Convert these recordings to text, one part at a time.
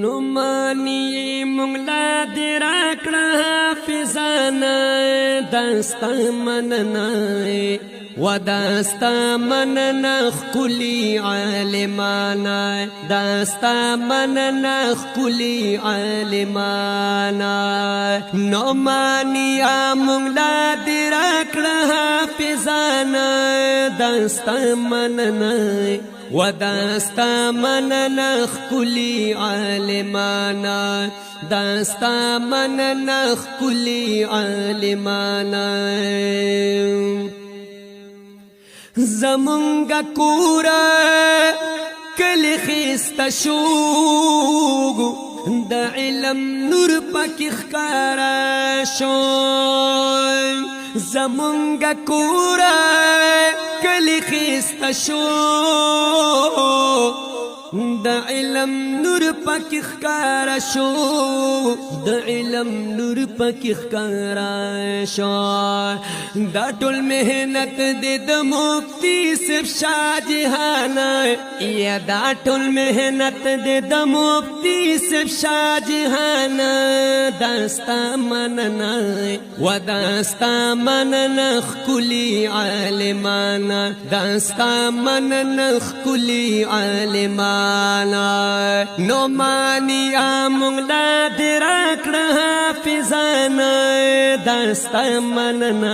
نمانی مغلا دی راکڑا حافظانا داستا مننا و داستا مننا خکلی عالمانا داستا مننا خکلی عالمانا نمانی مغلا دی راکڑا حافظانا داستا مننا و داستا مننا خکلی عالمانا داستا مننا خکلی عالمانا زمونگا کورا کلی خیستا شوگو دا علم نور پاکی خکارا شو زمونگا کورا کلی خیستا شو دا علم نور پاکی خکارا شو دا علم نور پاکی خکارا شو دا ټول محنت دے دا مفتی صف شاہ جہانا یا دا ټول محنت دے دا مفتی صف شاہ جہانا داستا مننا و داستا مننا خکلی عالمانا داستا مننا خکلی عالمانا نو مانی مغلا دی راکڑا حافظانا داستا مننا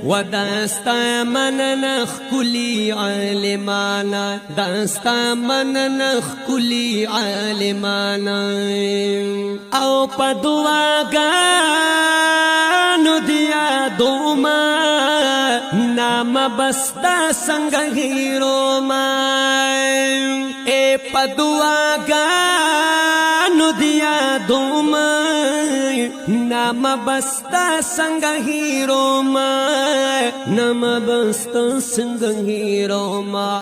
و داستا مننا خکلی عالمانا داستا مننا خکلی عالمانا او پا دعاگانو دیا دوما نام بستا سنگ ہیرو ماں اے پا دعاگانو دیا دوما نام بستا سنگ ہیرو ماں نام بستا سنگ ہیرو ماں